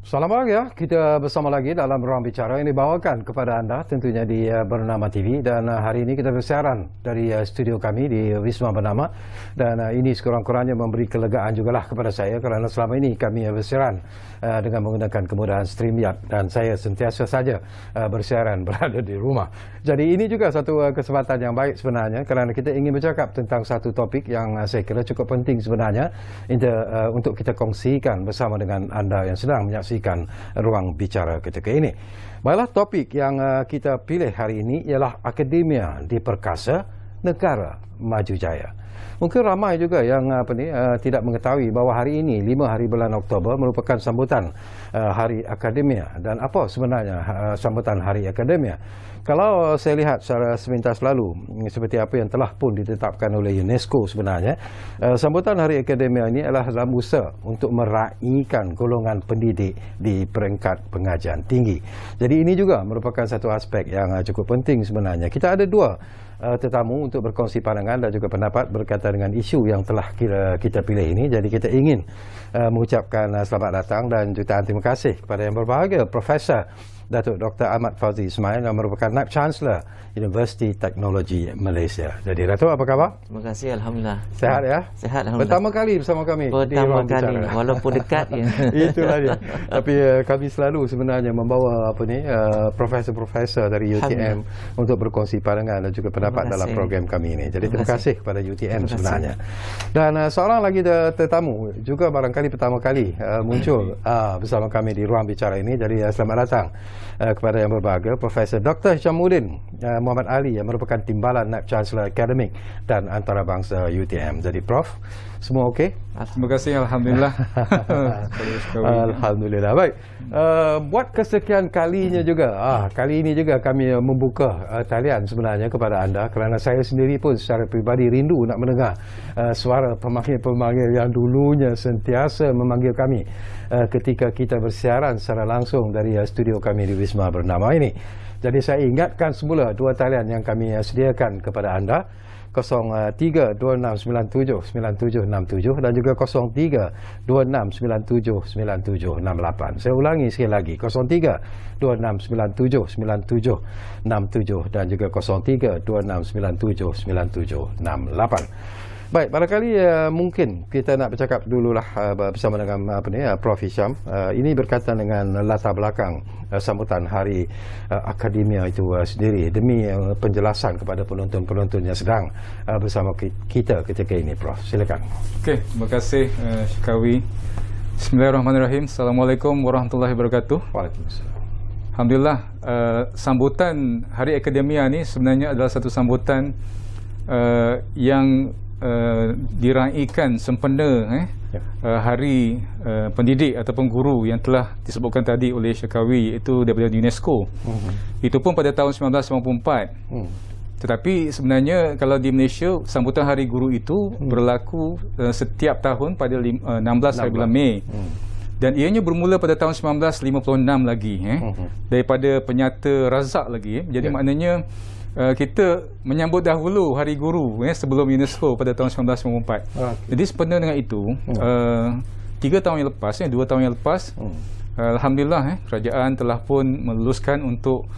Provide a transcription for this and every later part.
Selamat pagi ya, kita bersama lagi dalam Ruang Bicara yang dibawakan kepada anda tentunya di Bernama TV, dan hari ini kita bersiaran dari studio kami di Wisma Bernama, dan ini sekurang-kurangnya memberi kelegaan jugalah kepada saya kerana selama ini kami bersiaran dengan menggunakan kemudahan StreamYard dan saya sentiasa saja bersiaran berada di rumah. Jadi ini juga satu kesempatan yang baik sebenarnya kerana kita ingin bercakap tentang satu topik yang saya kira cukup penting sebenarnya untuk kita kongsikan bersama dengan anda yang sedang menyaksikan Ruang Bicara ketika ini. Baiklah, topik yang kita pilih hari ini ialah Akademia Diperkasa Negara Maju Jaya. Mungkin ramai juga yang tidak mengetahui bahawa hari ini 5 hari bulan Oktober merupakan sambutan Hari Akademia. Dan apa sebenarnya sambutan Hari Akademia? Kalau saya lihat secara sepintas lalu, seperti apa yang telah pun ditetapkan oleh UNESCO sebenarnya, sambutan Hari Akademia ini adalah dalam usaha untuk meraihkan golongan pendidik di peringkat pengajian tinggi. Jadi ini juga merupakan satu aspek yang cukup penting sebenarnya. Kita ada dua tetamu untuk berkongsi pandangan dan juga pendapat berkaitan dengan isu yang telah kita pilih ini. Jadi kita ingin mengucapkan selamat datang dan jutaan terima kasih kepada yang berbahagia Profesor Datuk Dr. Ahmad Fauzi Ismail yang merupakan Naib Chancellor Universiti Teknologi Malaysia. Jadi Datuk, apa khabar? Terima kasih, alhamdulillah. Sehat ya? Sehat, alhamdulillah. Pertama kali bersama kami. Pertama kali, walaupun dekat ya. Itulah dia. Tapi kami selalu sebenarnya membawa profesor-profesor dari UTM untuk berkongsi pandangan dan juga pendapat dalam program kami ini. Jadi terima kasih kepada UTM sebenarnya. Dan seorang lagi tetamu juga barangkali pertama kali muncul bersama kami di Ruang Bicara ini. Jadi selamat datang kepada yang berbahagia Profesor Dr. Hishamuddin Muhammad Ali yang merupakan Timbalan Naib Chancellor Akademik dan Antarabangsa UTM. Jadi Prof, semua okey? Terima kasih, alhamdulillah. Alhamdulillah. Baik. Buat kesekian kalinya juga, kali ini juga kami membuka talian sebenarnya kepada anda kerana saya sendiri pun secara peribadi rindu nak mendengar suara pemanggil-pemanggil yang dulunya sentiasa memanggil kami ketika kita bersiaran secara langsung dari studio kami di Wisma Bernama ini. Jadi saya ingatkan semula dua talian yang kami sediakan kepada anda, 0326979767 dan juga 0326979768. Saya ulangi sekali lagi, 0326979767 dan juga 0326979768. Baik, barangkali mungkin kita nak bercakap dululah bersama dengan Prof Hisham. Ini berkaitan dengan latar belakang sambutan Hari Akademia itu sendiri demi penjelasan kepada penonton-penonton yang sedang bersama kita ketika ini, Prof. Silakan. Okey, terima kasih Syikawi. Bismillahirrahmanirrahim. Assalamualaikum warahmatullahi wabarakatuh. Waalaikumsalam. Alhamdulillah, sambutan Hari Akademia ni sebenarnya adalah satu sambutan yang diraikan sempena Hari Pendidik ataupun Guru yang telah disebutkan tadi oleh Syikawi, itu daripada UNESCO. Itu pun pada tahun 1994. Tetapi sebenarnya kalau di Malaysia sambutan Hari Guru itu berlaku setiap tahun pada 16 hari bulan Mei. Dan ianya bermula pada tahun 1956 lagi daripada penyata Razak lagi. Jadi maknanya kita menyambut dahulu Hari Guru sebelum UNESCO pada tahun 1994. Jadi sempena dengan itu 2 tahun yang lepas alhamdulillah kerajaan telah pun meluluskan untuk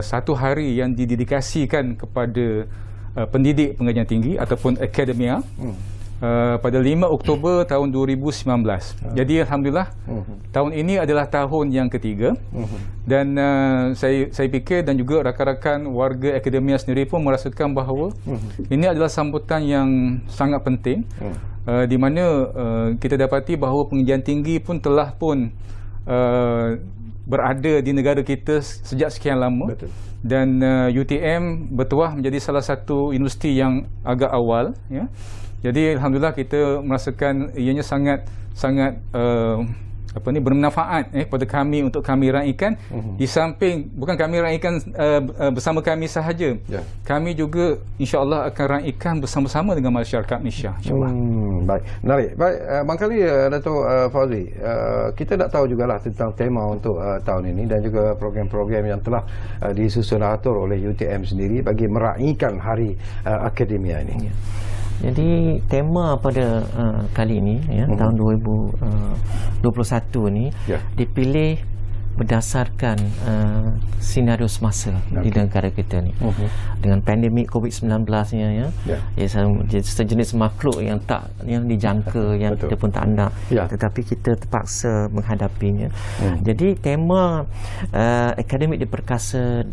satu hari yang didedikasikan kepada pendidik pengajian tinggi ataupun akademia pada 5 Oktober tahun 2019. Jadi alhamdulillah tahun ini adalah tahun yang ketiga, dan saya fikir dan juga rakan-rakan warga akademia sendiri pun merasakan bahawa ini adalah sambutan yang sangat penting, di mana kita dapati bahawa pengajian tinggi pun telah pun berada di negara kita sejak sekian lama. Betul. Dan UTM bertuah menjadi salah satu universiti yang agak awal ya. Jadi alhamdulillah kita merasakan ianya sangat bermanfaat pada kami untuk kami raikan. Di samping bukan kami raikan bersama kami sahaja, kami juga insya-Allah akan raikan bersama-sama dengan masyarakat Malaysia, insya-Allah. Baik, menarik. Baik, barangkali Datuk Fauzi, kita nak tahu jugalah tentang tema untuk tahun ini dan juga program-program yang telah disusun atur oleh UTM sendiri bagi meraihkan Hari Akademia ini. Jadi tema pada kali ini tahun 2021 ni dipilih berdasarkan senario semasa di negara kita ni. Dengan pandemik COVID-19 nya sejenis makhluk yang dijangka yang kita pun tak nak, tetapi kita terpaksa menghadapinya. Jadi tema akademik diperkasa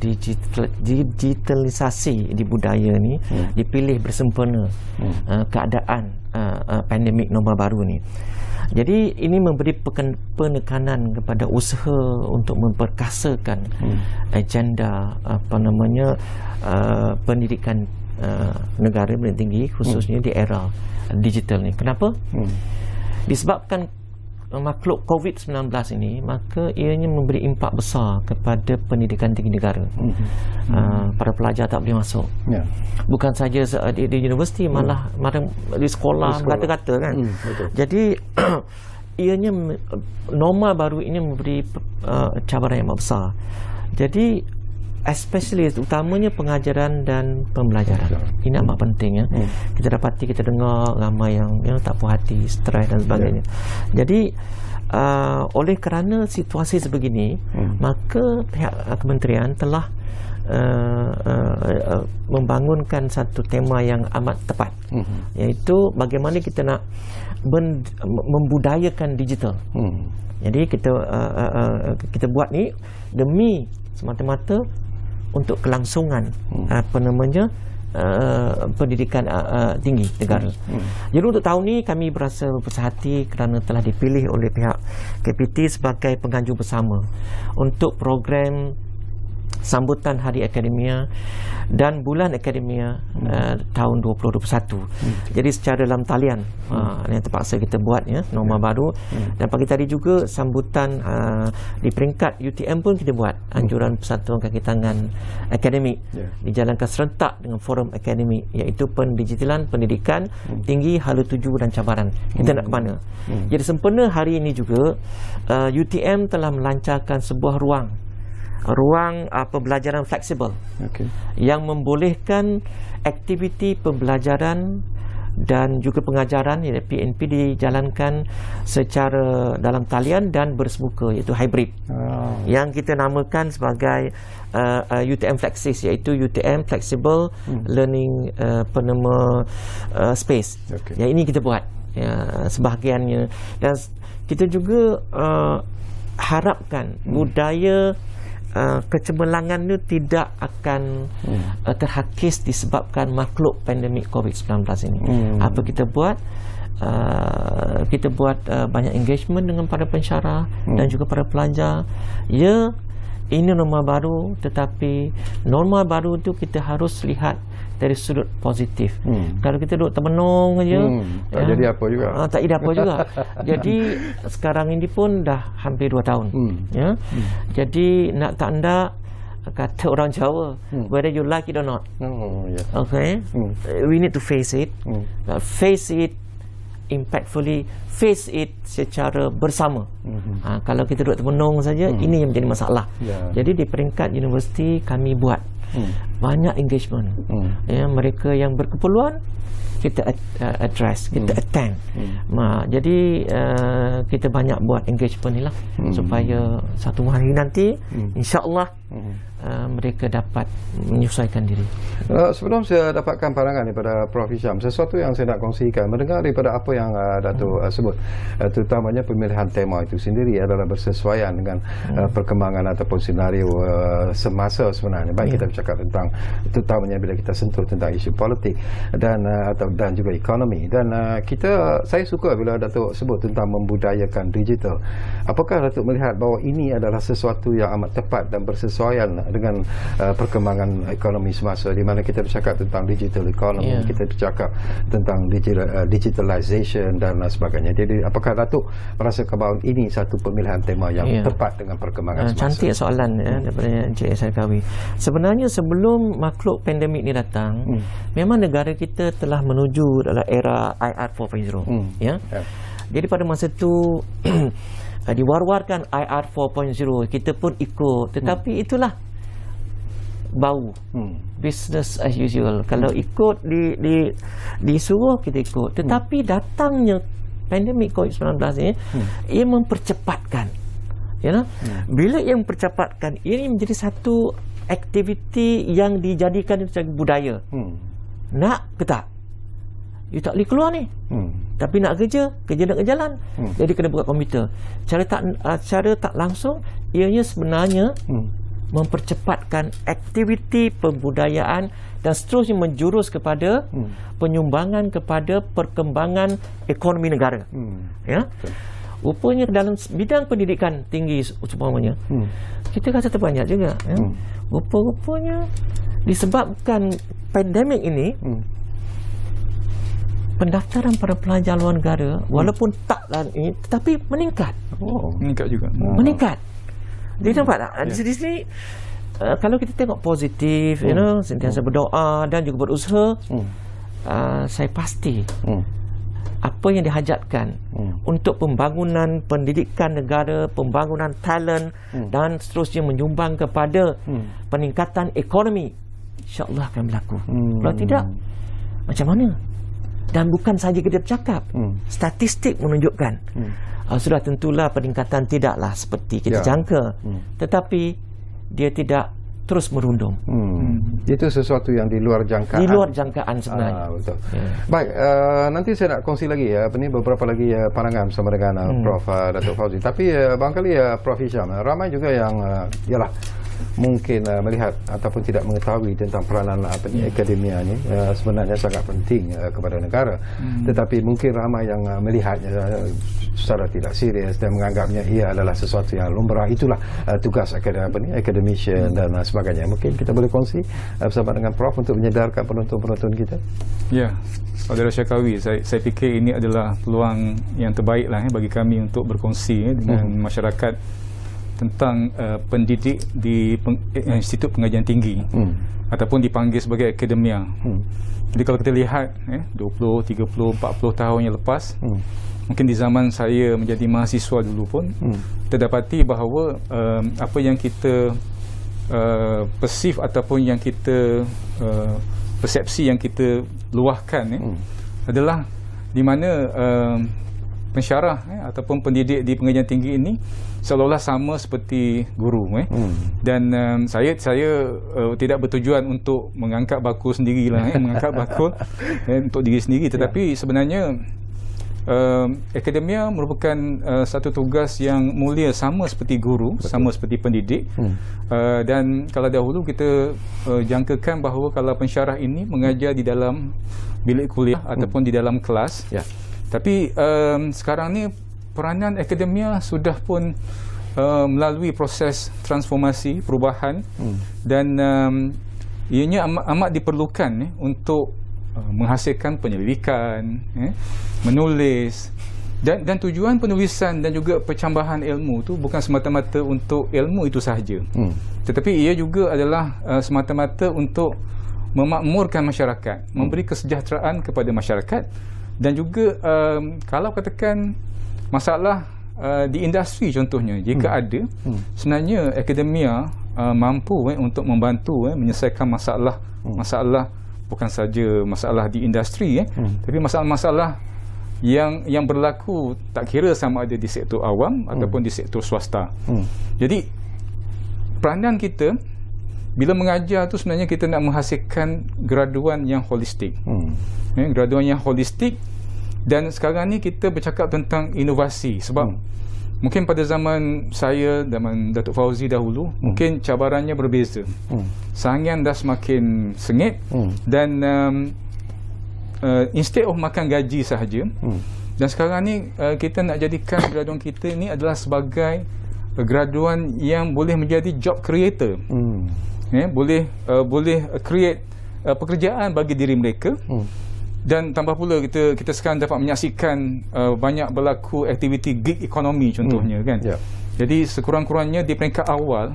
digitalisasi di budaya ni dipilih bersempena keadaan pandemik norma baru ni. Jadi ini memberi penekanan kepada usaha untuk memperkasakan agenda pendidikan negara yang tinggi, khususnya di era digital ni. Kenapa? Disebabkan makhluk COVID-19 ini, maka ianya memberi impak besar kepada pendidikan tinggi negara. Para pelajar tak boleh masuk. Bukan saja di universiti, malah di sekolah kata-kata kan. Jadi ianya norma baru ini memberi cabaran yang besar. Jadi especially utamanya pengajaran dan pembelajaran. Ini amat penting ya. Kita dapati, kita dengar ramai yang tak puas hati, stres dan sebagainya. Jadi oleh kerana situasi sebegini, maka pihak kementerian telah membangunkan satu tema yang amat tepat, iaitu bagaimana kita nak membudayakan digital. Jadi kita buat ni demi semata-mata untuk kelangsungan pendidikan tinggi negara. Jadi untuk tahun ni kami berasa berpuas hati kerana telah dipilih oleh pihak KPT sebagai penganjur bersama untuk program sambutan Hari Akademia dan Bulan Akademia tahun 2021. Jadi secara dalam talian yang terpaksa kita buat norma baru. Dan pagi tadi juga sambutan di peringkat UTM pun kita buat anjuran Persatuan Kaki Tangan Akademik dijalankan serentak dengan forum akademik, iaitu pendigitalan pendidikan tinggi, hala tuju dan cabaran. Kita nak ke mana? Jadi sempena hari ini juga UTM telah melancarkan sebuah ruang pembelajaran fleksibel yang membolehkan aktiviti pembelajaran dan juga pengajaran, iaitu PNP, dijalankan secara dalam talian dan bersemuka, iaitu hybrid, yang kita namakan sebagai UTM Flexis, iaitu UTM Flexible Learning Space. Yang ini kita buat sebahagiannya, dan kita juga harapkan budaya kecemerlangan itu tidak akan terhakis disebabkan makhluk pandemik COVID-19 ini. Apa kita buat? Kita buat banyak engagement dengan para pensyarah dan juga para pelajar. Ya, ini norma baru, tetapi norma baru itu kita harus lihat dari sudut positif. Kalau kita duduk termenung aja, tak jadi apa juga. Tak jadi apa juga. Jadi sekarang ini pun dah hampir 2 tahun. Jadi nak tak nak, kata orang Jawa, whether you like it or not. Okay, we need to face it. Face it impactfully, face it secara bersama. Kalau kita duduk termenung saja, ini yang menjadi masalah. Jadi di peringkat universiti kami buat banyak engagement. Mereka yang berkeperluan kita address, kita attend. Jadi kita banyak buat engagement ni lah, supaya satu hari nanti insya-Allah mereka dapat menyesuaikan diri. Sebelum saya dapatkan pandangan daripada Prof Hisham, sesuatu yang saya nak kongsikan mendengar daripada apa yang Datuk sebut, terutamanya pemilihan tema itu sendiri adalah bersesuaian dengan perkembangan ataupun senario semasa sebenarnya. Baik kita bercakap tentang, terutamanya bila kita sentuh tentang isu politik dan juga ekonomi, dan saya suka bila Datuk sebut tentang membudayakan digital. Apakah Datuk melihat bahawa ini adalah sesuatu yang amat tepat dan bersesuaian dengan perkembangan ekonomi semasa, di mana kita bercakap tentang digital economy, kita bercakap tentang digitalization dan sebagainya. Jadi apakah Datuk merasa bahawa ini satu pemilihan tema yang tepat dengan perkembangan semasa? Cantik soalan daripada Encik Sarkawi. Sebenarnya sebelum makhluk pandemik ni datang, memang negara kita telah menuju dalam era IR 4.0. Jadi pada masa itu diwar-warkan IR 4.0, kita pun ikut, tetapi itulah bau. Business as usual. Kalau ikut disuruh kita ikut. Tetapi datangnya pandemik COVID-19 ini, ia mempercepatkan. Bila ia mempercepatkan, ini menjadi satu aktiviti yang dijadikan sebagai budaya. Nak ke tak? You tak boleh keluar ni. Tapi nak kerja nak jalan. Jadi kena buka komputer. Cara tak langsung, ianya sebenarnya mempercepatkan aktiviti pembudayaan dan seterusnya menjurus kepada penyumbangan kepada perkembangan ekonomi negara. Rupanya dalam bidang pendidikan tinggi umpamanya, kita rasa terbanyak juga. Rupa-rupanya disebabkan pandemik ini, pendaftaran para pelajar luar negara walaupun taklah ini, tetapi meningkat. Meningkat juga. Meningkat. Dia nampak tak? Di sini kalau kita tengok positif, sentiasa berdoa dan juga berusaha, saya pasti apa yang dihajatkan untuk pembangunan pendidikan negara, pembangunan talent dan seterusnya menyumbang kepada peningkatan ekonomi, insya-Allah akan berlaku. Kalau tidak, macam mana? Dan bukan saja kita bercakap, statistik menunjukkan sudah tentulah peningkatan tidaklah seperti kita jangka, tetapi dia tidak terus merundung. Itu sesuatu yang di luar jangkaan. Di luar jangkaan sebenarnya. Betul. Baik, nanti saya nak kongsi lagi beberapa lagi pandangan sama dengan Prof Datuk Fauzi. Tapi barangkali Prof Hisham, ramai juga yang mungkin melihat ataupun tidak mengetahui tentang peranan akademia ini sebenarnya sangat penting kepada negara. Tetapi mungkin ramai yang melihatnya secara tidak serius dan menganggapnya ia adalah sesuatu yang lumrah. Itulah tugas academician dan sebagainya. Mungkin kita boleh kongsi bersama dengan Prof untuk menyedarkan penonton-penonton kita. Ya, Saudara Syakawi, saya fikir ini adalah peluang yang terbaiklah bagi kami untuk berkongsi dengan masyarakat tentang pendidik di Institut Pengajian Tinggi ataupun dipanggil sebagai akademia. Jadi kalau kita lihat 20, 30, 40 tahun yang lepas, mungkin di zaman saya menjadi mahasiswa dulu pun, kita dapati bahawa apa yang kita persif ataupun yang kita persepsi yang kita luahkan adalah di mana pensyarah ataupun pendidik di pengajian tinggi ini seolah-olah sama seperti guru dan saya tidak bertujuan untuk mengangkat bakul sendirilah mengangkat bakul untuk diri sendiri, tetapi sebenarnya akademia merupakan satu tugas yang mulia sama seperti guru. Betul. Sama seperti pendidik. Dan kalau dahulu kita jangkakan bahawa kalau pensyarah ini mengajar di dalam bilik kuliah ataupun di dalam kelas. Tapi sekarang ni peranan akademia sudah pun melalui proses transformasi, perubahan dan ianya amat diperlukan untuk menghasilkan penyelidikan, menulis dan tujuan penulisan dan juga pencambahan ilmu tu bukan semata-mata untuk ilmu itu sahaja, tetapi ia juga adalah semata-mata untuk memakmurkan masyarakat, memberi kesejahteraan kepada masyarakat. Dan juga kalau katakan masalah di industri contohnya, jika ada, sebenarnya akademia mampu untuk membantu menyelesaikan masalah bukan saja masalah di industri tapi masalah-masalah yang berlaku tak kira sama ada di sektor awam ataupun di sektor swasta. Jadi peranan kita bila mengajar tu sebenarnya kita nak menghasilkan graduan yang holistik. Graduan yang holistik. Dan sekarang ni kita bercakap tentang inovasi sebab mungkin pada zaman saya, zaman Datuk Fauzi dahulu, mungkin cabarannya berbeza. Saingan dah semakin sengit dan instead of makan gaji sahaja, dan sekarang ni kita nak jadikan graduan kita ni adalah sebagai graduan yang boleh menjadi job creator. Boleh create pekerjaan bagi diri mereka. Dan tambah pula kita sekarang dapat menyaksikan banyak berlaku aktiviti gig ekonomi contohnya kan. Jadi sekurang-kurangnya di peringkat awal,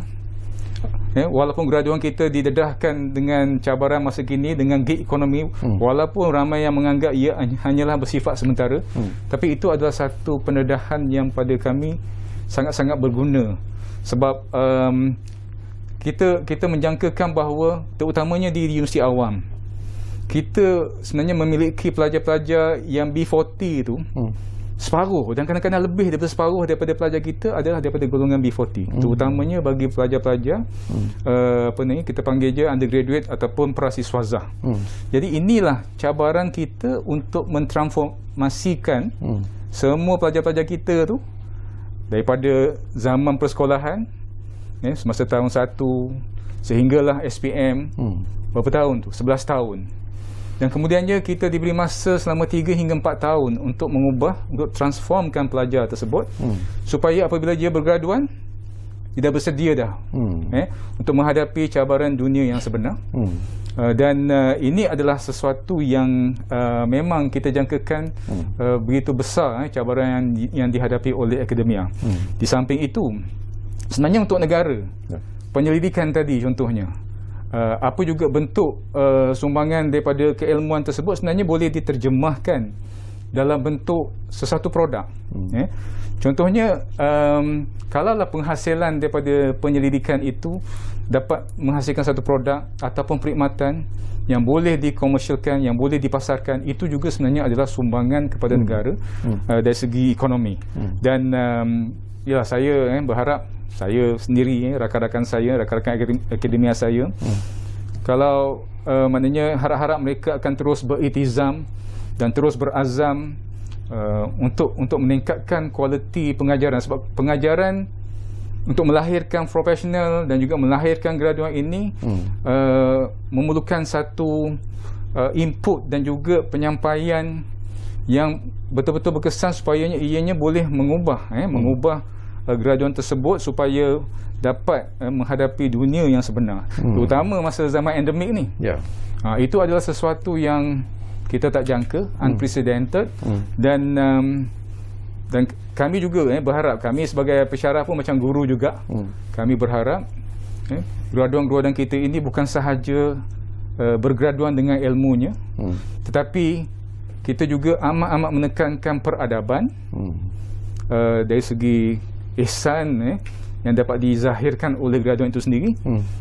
walaupun graduan kita didedahkan dengan cabaran masa kini dengan gig ekonomi, walaupun ramai yang menganggap ia hanyalah bersifat sementara, tapi itu adalah satu pendedahan yang pada kami sangat-sangat berguna sebab kita menjangkakan bahawa terutamanya di universiti awam, kita sebenarnya memiliki pelajar-pelajar yang B40 tu separuh dan kadang-kadang lebih daripada separuh daripada pelajar kita adalah daripada golongan B40, terutamanya bagi pelajar-pelajar kita panggil je undergraduate ataupun prasiswazah. Jadi inilah cabaran kita untuk mentransformasikan semua pelajar-pelajar kita tu daripada zaman persekolahan semasa tahun 1 sehinggalah SPM berapa tahun tu? 11 tahun. Dan kemudiannya kita diberi masa selama 3 hingga 4 tahun untuk untuk transformkan pelajar tersebut supaya apabila dia bergraduan dia dah bersedia dah untuk menghadapi cabaran dunia yang sebenar. Dan ini adalah sesuatu yang memang kita jangkakan begitu besar cabaran yang dihadapi oleh akademia. Di samping itu, sebenarnya untuk negara, penyelidikan tadi contohnya, apa juga bentuk sumbangan daripada keilmuan tersebut sebenarnya boleh diterjemahkan dalam bentuk sesuatu produk. Contohnya, kalaulah penghasilan daripada penyelidikan itu dapat menghasilkan satu produk ataupun perkhidmatan yang boleh dikomersialkan, yang boleh dipasarkan, itu juga sebenarnya adalah sumbangan kepada negara dari segi ekonomi. Dan ya, saya berharap saya sendiri, rakan-rakan saya, rakan-rakan akademia saya, kalau maknanya harap-harap mereka akan terus beriltizam dan terus berazam untuk meningkatkan kualiti pengajaran, sebab pengajaran untuk melahirkan profesional dan juga melahirkan graduan ini memerlukan satu input dan juga penyampaian yang betul-betul berkesan supaya ianya boleh mengubah graduan tersebut supaya dapat menghadapi dunia yang sebenar, terutama masa zaman endemik ni. Itu adalah sesuatu yang kita tak jangka, unprecedented. Dan kami juga berharap, kami sebagai pensyarah pun macam guru juga, kami berharap graduan-graduan kita ini bukan sahaja bergraduan dengan ilmunya, tetapi kita juga amat-amat menekankan peradaban dari segi ihsan yang dapat dizahirkan oleh graduan itu sendiri.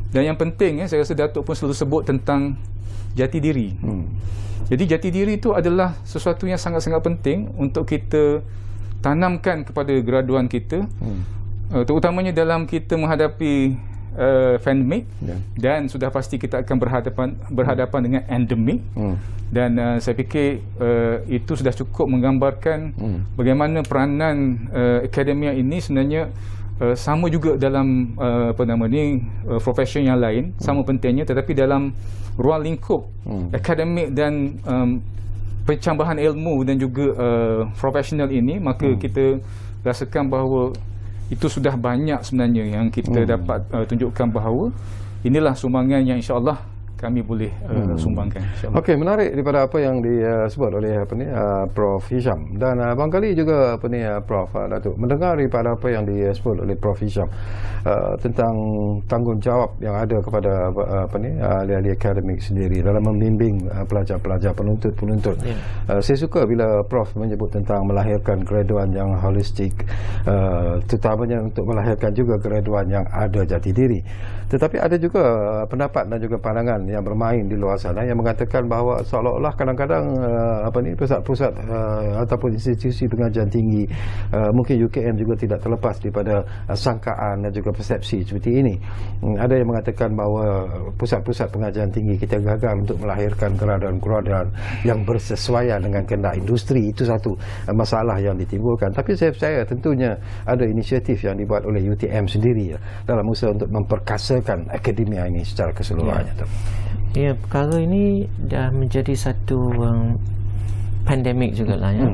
Dan yang penting, saya rasa Datuk pun selalu sebut tentang jati diri. Jadi jati diri itu adalah sesuatu yang sangat-sangat penting untuk kita tanamkan kepada graduan kita, terutamanya dalam kita menghadapi pandemik, dan sudah pasti kita akan berhadapan dengan endemik. Dan saya fikir itu sudah cukup menggambarkan bagaimana peranan akademia ini sebenarnya sama juga dalam profession yang lain, sama pentingnya, tetapi dalam ruang lingkup akademik dan pencambahan ilmu dan juga profesional ini, maka kita rasakan bahawa itu sudah banyak sebenarnya yang kita dapat tunjukkan bahawa inilah sumbangan yang insya-Allah kami boleh sumbangkan. Okey, menarik daripada apa yang disebut oleh Prof Hisham, dan barangkali juga Prof Datuk mendengar daripada apa yang disebut oleh Prof Hisham tentang tanggungjawab yang ada kepada ahli-ahli akademik sendiri dalam membimbing pelajar-pelajar, penuntut-penuntut. Saya suka bila Prof menyebut tentang melahirkan graduan yang holistik, terutamanya untuk melahirkan juga graduan yang ada jati diri. Tetapi ada juga pendapat dan juga pandangan yang bermain di luar sana yang mengatakan bahawa seolah-olah kadang-kadang pusat-pusat ataupun institusi pengajian tinggi, mungkin UKM juga tidak terlepas daripada sangkaan dan juga persepsi seperti ini. Ada yang mengatakan bahawa pusat-pusat pengajian tinggi kita gagal untuk melahirkan graduan-graduan yang bersesuaian dengan kehendak industri. Itu satu masalah yang ditimbulkan. Tapi saya percaya tentunya ada inisiatif yang dibuat oleh UTM sendiri dalam usaha untuk memperkasakan akademia ini secara keseluruhannya. Ya, perkara ini dah menjadi satu pandemik jugalah ya.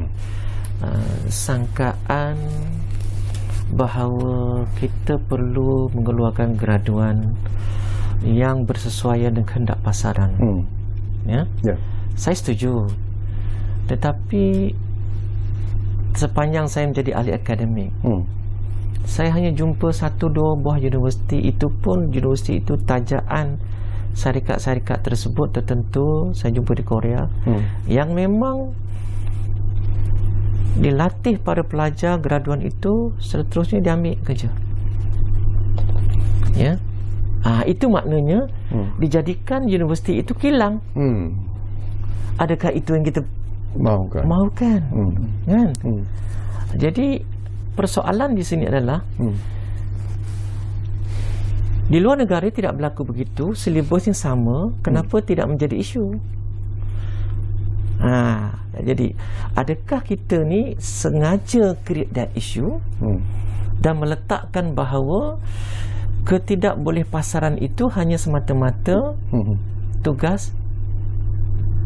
Sangkaan bahawa kita perlu mengeluarkan graduan yang bersesuaian dengan kehendak pasaran. Saya setuju. Tetapi sepanjang saya menjadi ahli akademik, saya hanya jumpa 1-2 buah universiti, itu pun universiti itu tajaan syarikat-syarikat tersebut tertentu. Saya jumpa di Korea yang memang dilatih pada pelajar graduan itu seterusnya diambil kerja. Itu maknanya dijadikan universiti itu kilang. Adakah itu yang kita mahukan? Kan? Jadi persoalan di sini adalah di luar negara tidak berlaku begitu, silibus yang sama, kenapa tidak menjadi isu? Jadi adakah kita ni sengaja create that issue dan meletakkan bahawa ketidakboleh pasaran itu hanya semata-mata tugas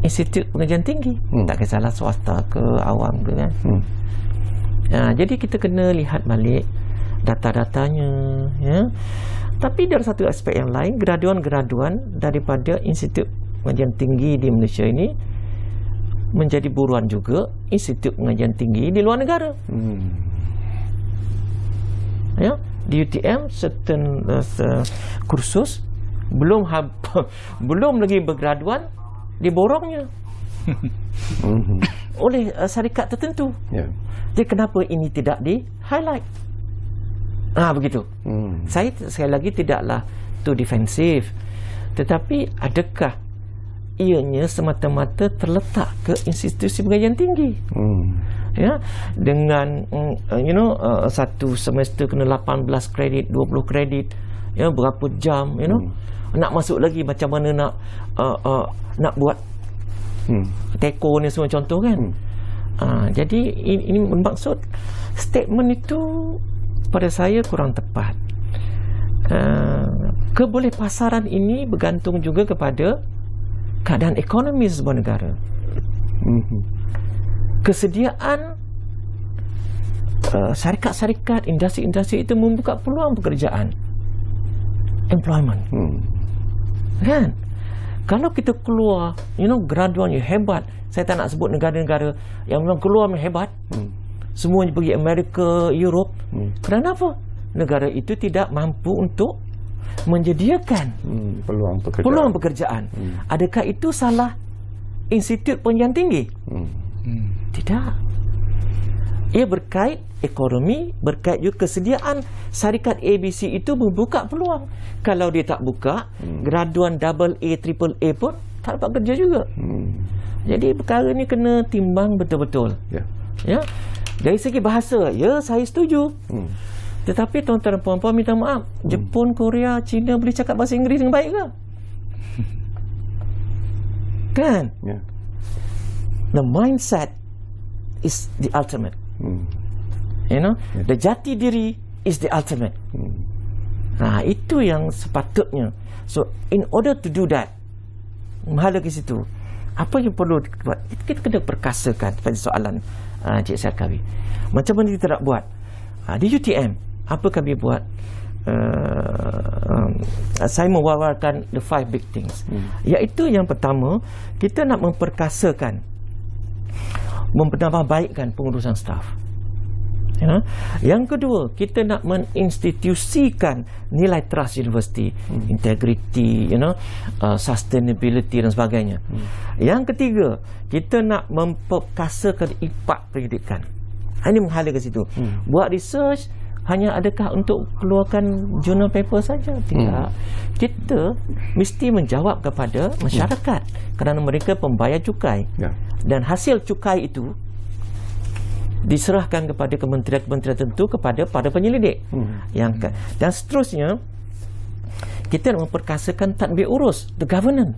Institut Pengajian Tinggi, tak kisahlah swasta ke awam ke kan. Jadi kita kena lihat balik data-datanya, ya. Tapi dari satu aspek yang lain, graduan-graduan daripada Institut Pengajian Tinggi di Malaysia ini menjadi buruan juga Institut Pengajian Tinggi di luar negara. Ya, di UTM certain kursus belum lagi bergraduan diborongnya oleh syarikat tertentu. Jadi kenapa ini tidak di highlight? Begitu. Saya sekali lagi tidaklah too defensif, tetapi adakah ianya semata-mata terletak ke institusi pengajian tinggi? Ya, dengan satu semester kena 18 kredit, 20 kredit, ya, berapa jam, nak masuk lagi macam mana nak buat teko ni semua contoh kan. Jadi ini bermaksud statement itu pada saya kurang tepat. Keboleh pasaran ini bergantung juga kepada keadaan ekonomi sebuah negara. Kesediaan syarikat-syarikat, industri-industri itu membuka peluang pekerjaan, employment. Kan? Kalau kita keluar, graduan yang hebat, saya tak nak sebut negara-negara yang memang keluar yang hebat, semuanya pergi Amerika, Europe. Kenapa? Negara itu tidak mampu untuk menyediakan peluang pekerjaan. Adakah itu salah Institut Pengajian Tinggi? Tidak. Ia berkait ekonomi, berkait juga kesediaan syarikat ABC itu membuka peluang. Kalau dia tak buka, graduan AA, AAA pun tak dapat kerja juga. Jadi perkara ni kena timbang betul-betul. Ya. Dari segi bahasa, ya saya setuju. Tetapi tuan-tuan dan puan-puan minta maaf, Jepun, Korea, China boleh cakap bahasa Inggeris dengan baik ke? Kan? The mindset is the ultimate. The jati diri is the ultimate. Itu yang sepatutnya. So in order to do that, menghala ke situ, apa yang perlu buat? Kita kena perkasakan pada soalan Cik Syarkawi. Macam mana kita nak buat? Di UTM, apa kami buat? Saya mewawarkan the 5 big things. Iaitu yang pertama, kita nak memperkasakan, menambahbaikkan pengurusan staf. Yang kedua, kita nak menginstitusikan nilai trust university, integrity, sustainability dan sebagainya. Yang ketiga, kita nak memperkasakan impak pendidikan. Ini menghala ke situ. Buat research hanya adakah untuk keluarkan journal paper saja? Tidak. Kita mesti menjawab kepada masyarakat kerana mereka pembayar cukai. Dan hasil cukai itu diserahkan kepada kementerian-kementerian tertentu, kepada para penyelidik. Dan seterusnya, kita nak memperkasakan tadbir urus, the governance.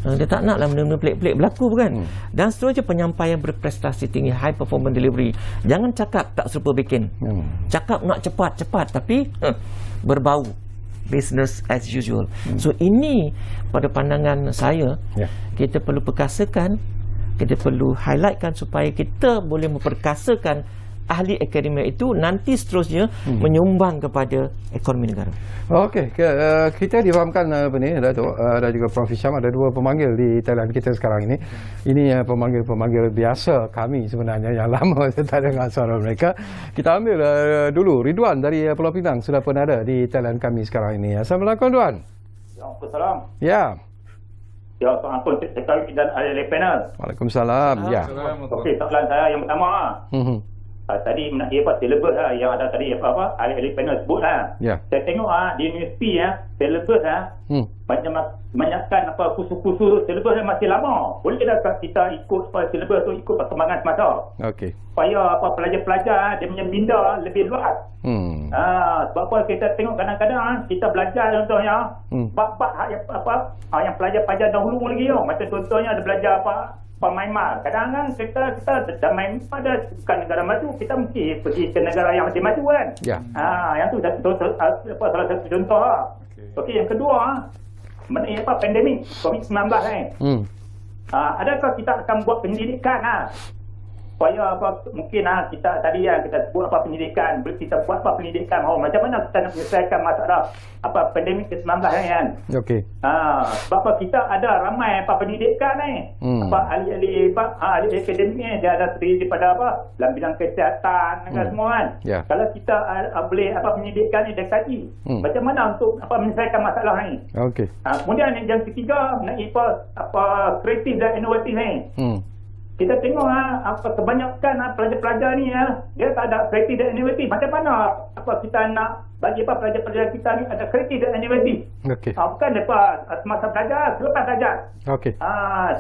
Dia tak naklah benda-benda pelik-pelik berlaku kan. Dan seterusnya, penyampaian berprestasi tinggi, high performance delivery. Jangan cakap tak serupa bikin. Cakap nak cepat-cepat tapi berbau business as usual. So ini pada pandangan saya, kita perlu perkasakan, kita perlu highlightkan supaya kita boleh memperkasakan ahli akademik itu nanti seterusnya menyumbang kepada ekonomi negara. Okey, kita difahamkan Datuk dan juga Prof Hisham, ada dua pemanggil di talian kita sekarang ini. Ini pemanggil-pemanggil biasa kami sebenarnya yang lama saya tak dengar suara mereka. Kita ambil dulu Ridwan dari Pulau Pinang sudah pun ada di talian kami sekarang ini. Assalamualaikum Ridwan. Waalaikumsalam. Ya. Ya, Assalamualaikum Cik Syarkawi dan ahli panel. Waalaikumsalam. Ya. Okey, soalan saya yang pertama. tadi silabus yang ada tadi ahli panel sebut Ya. Saya tengok di universiti silabus banyakkan kursus-kursus silabus masih lama. Boleh tak kita ikut silabus tu ikut perkembangan semasa? Okey. Supaya pelajar-pelajar dia punya minda lebih luas. Sebab apa kita tengok kadang-kadang kita belajar contohnya bab-bab yang pelajar-pelajar dahulu lagi macam contohnya ada belajar Myanmar. Kadang-kadang kita dah main pada bukan negara maju, kita mesti pergi ke negara yang lebih maju kan. Ya. Yang tu salah satu contoh. Okey, yang kedua mengenai pandemik COVID-19 adakah kita akan buat penyelidikan supaya mungkin kita tadi kita buat penyidikan, kita buat penyelidikan macam mana kita nak menyelesaikan masalah pandemik COVID-19 kan. Okey. Sebab kita ada ramai penyelidikan ahli akademik ni dia ada terdiri pada dalam bidang kesihatan dan semua kan. Ya. Kalau kita boleh penyelidikan ni dia kaji macam mana untuk menyelesaikan masalah ni. Okey. Kemudian yang ketiga mengenai kreatif dan inovatif ni. Kita tengok kebanyakan pelajar-pelajar ni dia tak ada kreatif dan inovatif. Macam mana kita nak bagi pelajar-pelajar kita ni ada kreatif dan inovatif? Okey. Bukan lepas semasa belajar, selepas belajar. Okey.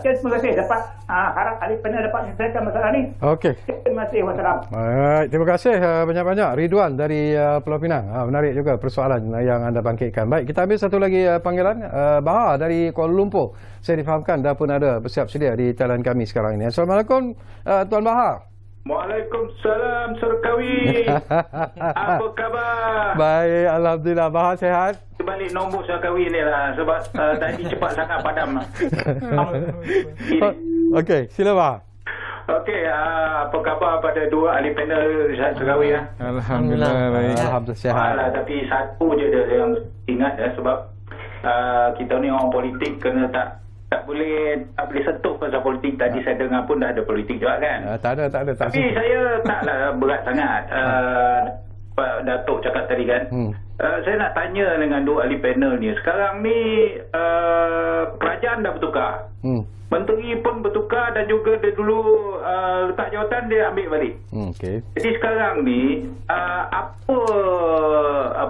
Sekian, terima kasih dapat harap ahli panel dapat menyelesaikan masalah ni. Okey. Terima kasih. Wassalam. Alright, terima kasih banyak-banyak Ridwan dari Pulau Pinang. Menarik juga persoalan yang anda bangkitkan. Baik, kita ambil satu lagi panggilan. Bahar dari Kuala Lumpur. Saya difahamkan dah pun ada bersiap sedia di talian kami sekarang ini. Assalamualaikum Tuan Bahar. Waalaikumsalam Sarkawi. Apa khabar? Baik, alhamdulillah. Bahar sihat? Balik nombor Sarkawi ni lah sebab tadi cepat sangat padam. Okey, sila Bahar. Okey, apa khabar pada dua ahli panel Sarkawi Alhamdulillah baik. Alhamdulillah sihat. Tapi satu je dia yang ingat sebab kita ni orang politik kena tak boleh sentuh pasal politik. Tadi saya dengar pun dah ada politik juga kan. Tak ada. Tapi saya taklah berat sangat. Pak Datuk cakap tadi kan. Saya nak tanya dengan dua ahli panel ni. Sekarang ni kerajaan dah bertukar. Menteri pun bertukar dan juga dia dulu letak jawatan dia ambil balik. Okey. Jadi sekarang ni apa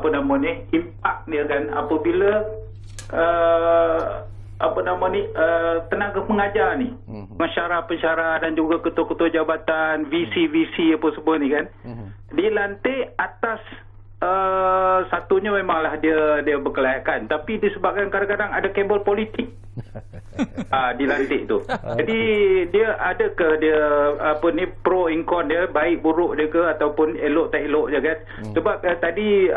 nama ni impak dia kan apabila tenaga pengajar ni, pensyarah-pensyarah dan juga ketua-ketua jabatan, VC apa semua ni kan, dilantik atas satunya memanglah dia berkelayakan, tapi disebabkan kadang-kadang ada kabel politik dilantik tu. Jadi dia ada ke dia pro and con dia, baik buruk dia ke ataupun elok tak elok je kan. Sebab tadi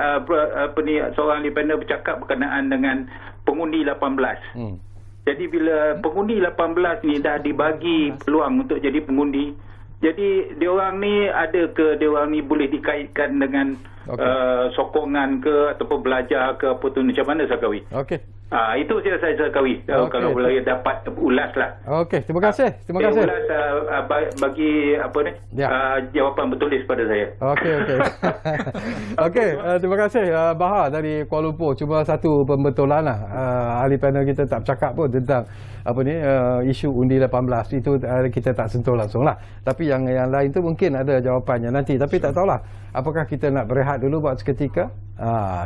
seorang ahli panel bercakap berkenaan dengan pengundi 18. Jadi bila pengundi 18 ni dah dibagi peluang untuk jadi pengundi, jadi diorang ni ada ke diorang ni boleh dikaitkan dengan sokongan ke ataupun belajar ke apa tu, macam mana Sarkawi? Okey. Itu saya Sarkawi. Kalau boleh dapat ulas lah. Okey, terima kasih. Terima kasih. Ulas bagi jawapan bertulis pada saya. Okey. Okey, terima kasih Bahar dari Kuala Lumpur. Cuma satu pembetulan lah. Ahli panel kita tak bercakap pun tentang isu undi 18 itu kita tak sentuh langsung lah. Tapi yang lain tu mungkin ada jawapannya nanti. Tapi tak tahulah apakah kita nak berehat dulu buat seketika.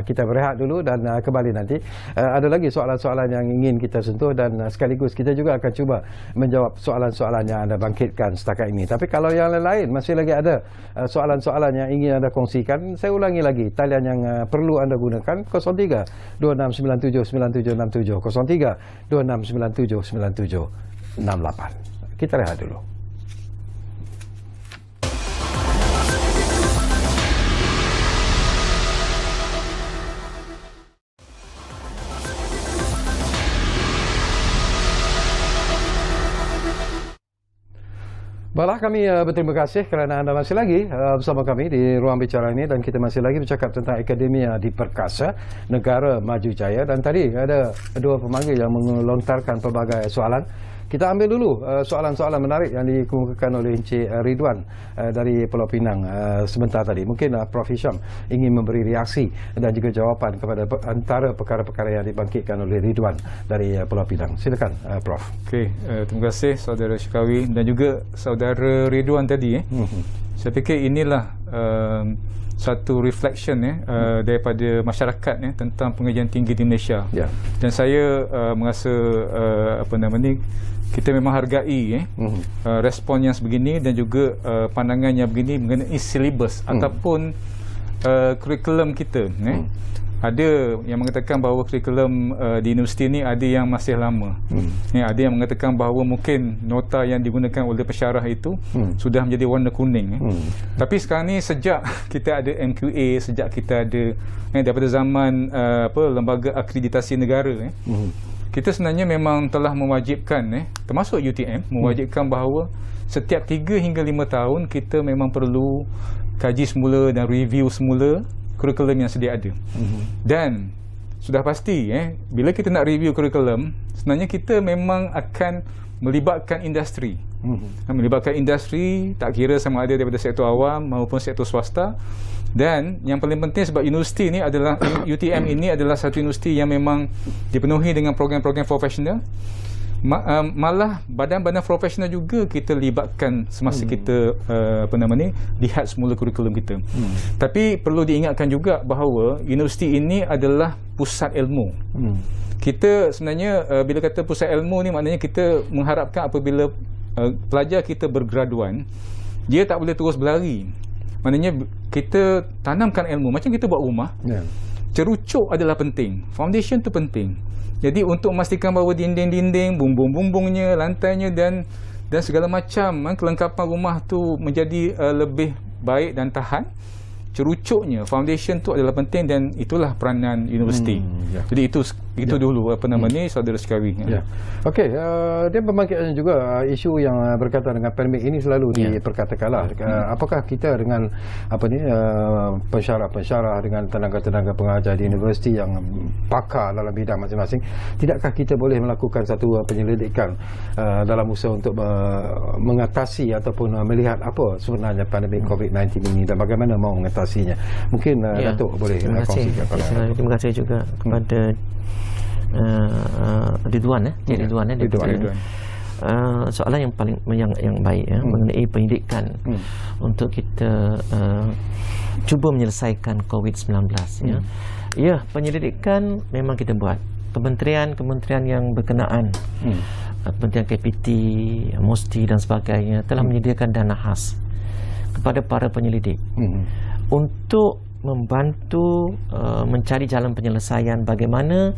Kita berehat dulu dan kembali nanti. Ada lagi soalan-soalan yang ingin kita sentuh dan sekaligus kita juga akan cuba menjawab soalan-soalan yang anda bangkitkan setakat ini. Tapi kalau yang lain masih lagi ada soalan-soalan yang ingin anda kongsikan, saya ulangi lagi talian yang perlu anda gunakan 03 2697 9767 03 2697 9768. Kita rehat dulu. Baiklah, kami berterima kasih kerana anda masih lagi bersama kami di ruang bicara ini dan kita masih lagi bercakap tentang akademia di Perkasa Negara Maju Jaya. Dan tadi ada dua pemanggil yang melontarkan pelbagai soalan. Kita ambil dulu soalan-soalan menarik yang dikemukakan oleh Encik Ridwan dari Pulau Pinang sebentar tadi. Mungkin Prof Hisham ingin memberi reaksi dan juga jawapan kepada antara perkara-perkara yang dibangkitkan oleh Ridwan dari Pulau Pinang. Silakan Prof. Okey, terima kasih saudara Syakawi dan juga saudara Ridwan tadi. Saya fikir inilah satu reflection daripada masyarakat tentang pengajian tinggi di Malaysia. Dan saya merasa kita memang hargai respon yang sebegini dan juga pandangan yang begini mengenai silibus ataupun kurikulum kita. Ada yang mengatakan bahawa kurikulum di universiti ni ada yang masih lama. Ada yang mengatakan bahawa mungkin nota yang digunakan oleh pensyarah itu sudah menjadi warna kuning. Tapi sekarang ni sejak kita ada MQA, sejak kita ada daripada zaman lembaga akreditasi negara, kita sebenarnya memang telah mewajibkan, termasuk UTM, mewajibkan bahawa setiap 3 hingga 5 tahun kita memang perlu kaji semula dan review semula kurikulum yang sedia ada. Dan sudah pasti bila kita nak review kurikulum, sebenarnya kita memang akan melibatkan industri. Melibatkan industri, tak kira sama ada daripada sektor awam maupun sektor swasta. Dan yang paling penting sebab universiti ni adalah UTM ini adalah satu universiti yang memang dipenuhi dengan program-program profesional. Malah badan-badan profesional juga kita libatkan semasa kita lihat semula kurikulum kita. Tapi perlu diingatkan juga bahawa universiti ini adalah pusat ilmu. Kita sebenarnya bila kata pusat ilmu ni, maknanya kita mengharapkan apabila pelajar kita bergraduan, dia tak boleh terus berlari. Maknanya kita tanamkan ilmu macam kita buat rumah. Cerucuk adalah penting, foundation tu penting. Jadi untuk memastikan bahawa dinding-dinding, bumbung-bumbungnya, lantainya dan segala macam kelengkapan rumah tu menjadi lebih baik dan tahan, cerucuknya, foundation tu adalah penting dan itulah peranan universiti. Jadi itu dulu saudara sekali. Okey, dia membangkitkan juga isu yang berkaitan dengan pandemik ini selalu diperkatakanlah. Apakah kita dengan pensyarah-pensyarah dengan tenaga-tenaga pengajar di universiti yang pakar dalam bidang masing-masing, tidakkah kita boleh melakukan satu penyelidikan dalam usaha untuk mengatasi ataupun melihat apa sebenarnya pandemik COVID-19 ini dan bagaimana mau mengatasinya? Mungkin Datuk boleh kongsikan. Terima kasih juga kepada Ridwan Ridwan. Soalan yang paling yang baik mengenai pendidikan untuk kita cuba menyelesaikan COVID-19 penyelidikan memang kita buat. Kementerian yang berkenaan, Kementerian KPT, MOSTI dan sebagainya telah menyediakan dana khas kepada para penyelidik untuk membantu mencari jalan penyelesaian bagaimana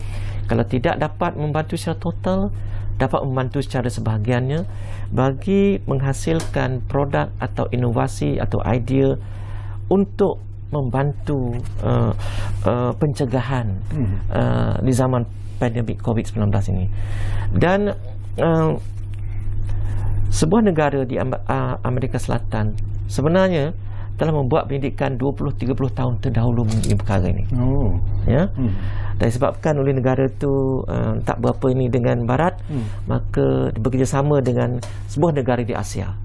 kalau tidak dapat membantu secara total, dapat membantu secara sebahagiannya bagi menghasilkan produk atau inovasi atau idea untuk membantu pencegahan di zaman pandemik COVID-19 ini. Dan sebuah negara di Amerika Selatan sebenarnya telah membuat pendidikan 20-30 tahun terdahulu mengenai perkara ini. Dan disebabkan oleh negara itu tak berapa ini dengan Barat, maka bekerjasama dengan sebuah negara di Asia.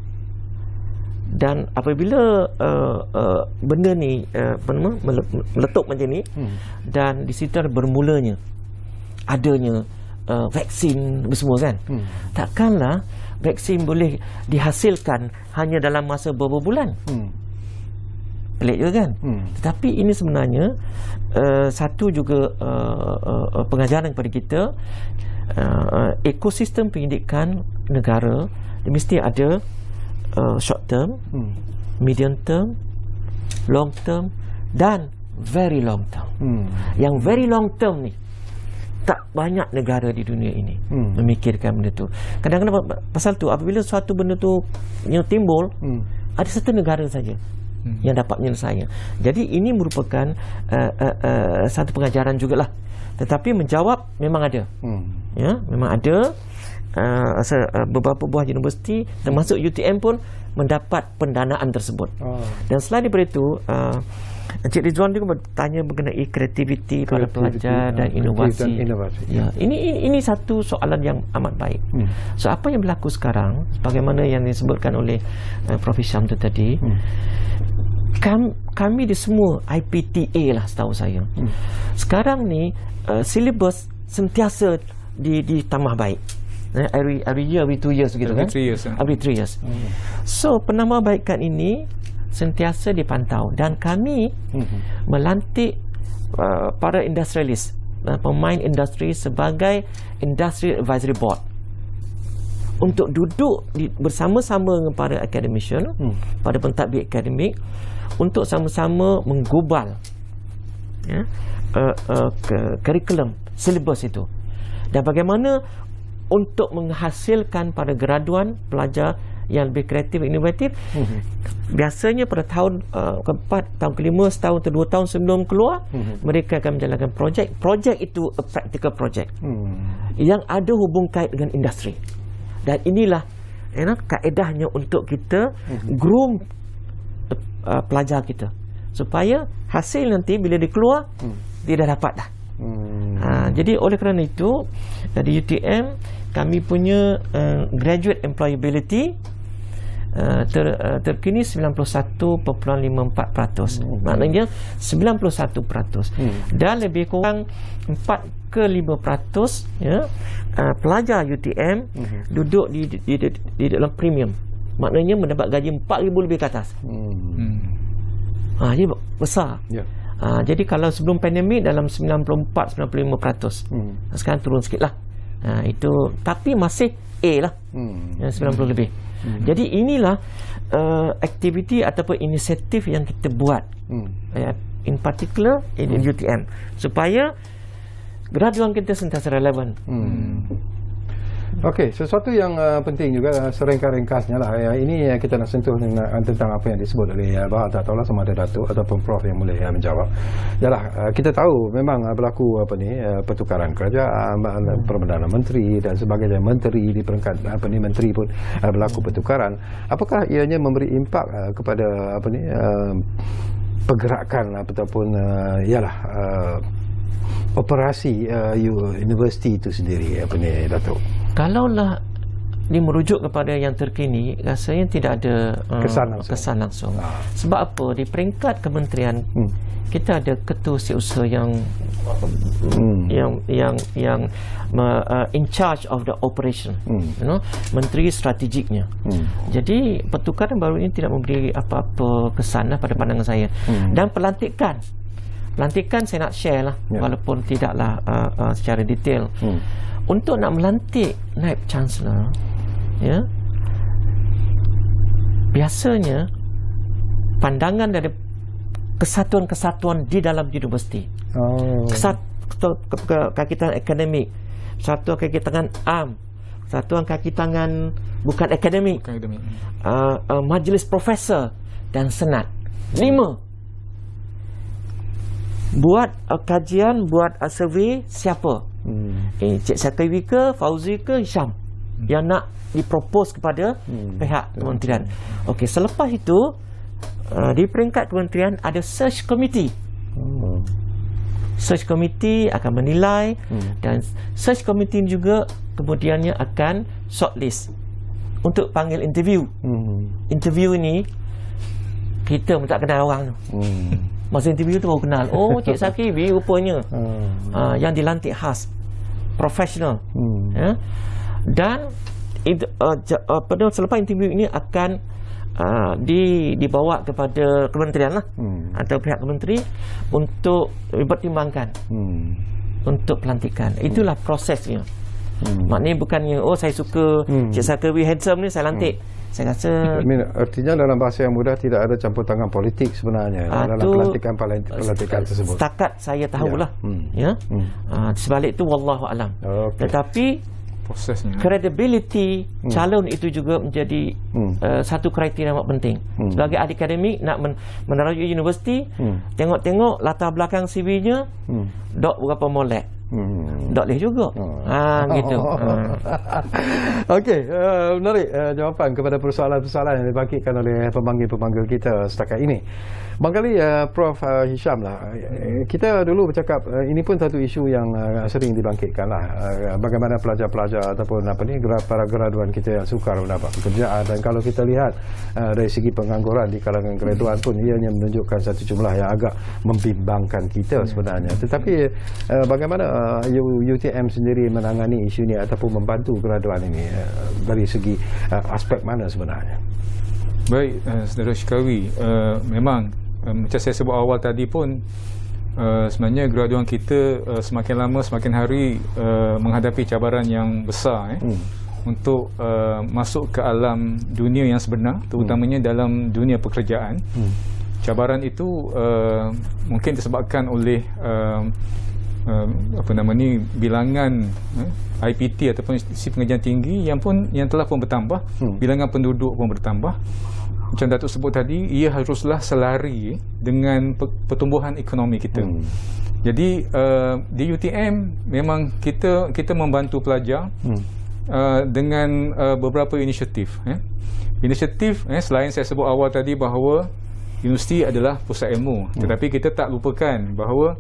Dan apabila benda ni meletup macam ni, dan di situ bermulanya adanya vaksin semua kan, takkanlah vaksin boleh dihasilkan hanya dalam masa beberapa bulan. Pelik juga kan. Tetapi ini sebenarnya satu juga pengajaran kepada kita, ekosistem pendidikan negara mesti ada short term, medium term, long term dan very long term. Yang very long term ni tak banyak negara di dunia ini memikirkan benda tu. Kadang-kadang pasal tu apabila suatu benda tu timbul, ada satu negara saja yang dapat menyelesaikan. Jadi ini merupakan satu pengajaran jugalah. Tetapi menjawab memang ada. Memang ada beberapa buah universiti termasuk UTM pun mendapat pendanaan tersebut. Dan selain daripada itu, Encik Ridwan juga bertanya mengenai kreativiti pada pelajar dan inovasi. Ini satu soalan yang amat baik. So apa yang berlaku sekarang, bagaimana yang disebutkan oleh Prof. Syam tu tadi, kami di semua IPTA lah setahu saya. Sekarang ni silibus sentiasa ditambah baik. Every year, every 2 years begitu kan? Every 3 years. So penambahbaikan ini sentiasa dipantau, dan kami melantik para industrialis, pemain industri sebagai Industry Advisory Board untuk duduk bersama-sama dengan para academician, pada pentadbir akademik, untuk sama-sama menggubal kurikulum silibus itu, dan bagaimana untuk menghasilkan pada graduan pelajar yang lebih kreatif, inovatif. Biasanya pada tahun keempat, tahun kelima, setahun atau 2 tahun sebelum keluar, mereka akan menjalankan projek itu a practical project yang ada hubung kait dengan industri. Dan inilah kaedahnya untuk kita groom pelajar kita, supaya hasil nanti bila dia keluar dia dah dapat dah. Jadi oleh kerana itu, dari UTM kami punya graduate employability terkini 91.54%. Maknanya 91%. Dan lebih kurang 4 ke 5% pelajar UTM duduk di dalam premium. Maknanya mendapat gaji 4,000 lebih ke atas. Jadi besar. Jadi kalau sebelum pandemik dalam 94-95%. Sekarang turun sikit lah. Itu, tapi masih A lah, 90 lebih. Jadi inilah aktiviti ataupun inisiatif yang kita buat, in particular in UTM, supaya graduan kita sentiasa relevan. Okey, sesuatu yang penting juga, seringkas-ringkasnya lah, ini kita nak sentuh tentang apa yang disebut oleh Bahar. Tak tahulah sama ada Datuk ataupun Prof yang boleh menjawab. Yalah, kita tahu memang berlaku pertukaran kerajaan, Perdana Menteri dan sebagainya, menteri di peringkat menteri pun berlaku pertukaran. Apakah ianya memberi impak kepada pergerakan ataupun operasi universiti itu sendiri, Datuk? Kalaulah dia merujuk kepada yang terkini, rasanya tidak ada kesan langsung. Sebab apa? Di peringkat kementerian kita ada ketua setiausaha yang in charge of the operation, menteri strategiknya. Jadi pertukaran baru ini tidak memberi apa-apa kesan pada pandangan saya. Dan pelantikan saya nak share lah, walaupun tidaklah secara detail. Untuk nak melantik naib chancellor, biasanya pandangan dari kesatuan-kesatuan di dalam universiti, kaki tangan akademik, satuan kaki tangan am, satuan kaki tangan bukan akademik, majlis profesor dan senat. 5 buat kajian, buat survey siapa? Cik Sakawi ke, Fauzi ke, Hisham yang nak dipropos kepada pihak kementerian. Okey, selepas itu di peringkat kementerian ada search committee. Search committee akan menilai, dan search committee juga kemudiannya akan shortlist untuk panggil interview. Interview ini kita pun tak kenal orang tu. Masa interview tu baru kenal. Oh, Cik Sakiwi rupanya yang dilantik khas, profesional. Dan selepas interview ini akan dibawa kepada kementerian lah, atau pihak kementeri untuk dipertimbangkan untuk pelantikan. Itulah prosesnya. Maknanya bukannya saya suka Cik Sakiwi handsome ni, saya lantik. Saya rasa artinya dalam bahasa yang mudah, tidak ada campur tangan politik sebenarnya dalam pelantikan tersebut. Setakat saya tahulah. Sebalik itu wallahu alam. Tetapi prosesnya, credibility calon itu juga menjadi satu kriteria yang penting. Sebagai ahli akademik nak meneroka universiti, tengok-tengok latar belakang CV-nya, dok berapa molek. Tak boleh juga. Gitu. Okey, menarik jawapan kepada persoalan-persoalan yang dibangkitkan oleh pemanggil-pemanggil kita setakat ini. Barangkali Prof Hisham lah, kita dulu bercakap, ini pun satu isu yang sering dibangkitkan lah, bagaimana pelajar-pelajar ataupun para graduan kita yang sukar mendapat pekerjaan. Dan kalau kita lihat dari segi pengangguran di kalangan graduan pun, ianya menunjukkan satu jumlah yang agak membimbangkan kita sebenarnya. Tetapi bagaimana UTM sendiri menangani isu ini ataupun membantu graduan ini dari segi aspek mana sebenarnya? Baik, Saudara Syikawi, memang macam saya sebut awal tadi pun, sebenarnya graduan kita semakin lama semakin hari menghadapi cabaran yang besar untuk masuk ke alam dunia yang sebenar, terutamanya dalam dunia pekerjaan. Cabaran itu mungkin disebabkan oleh bilangan IPT ataupun institusi pengajian tinggi yang telah pun bertambah, bilangan penduduk pun bertambah. Macam Datuk sebut tadi, ia haruslah selari dengan pertumbuhan ekonomi kita. Jadi di UTM memang kita membantu pelajar dengan beberapa inisiatif. Inisiatif selain saya sebut awal tadi bahawa universiti adalah pusat ilmu, tetapi kita tak lupakan bahawa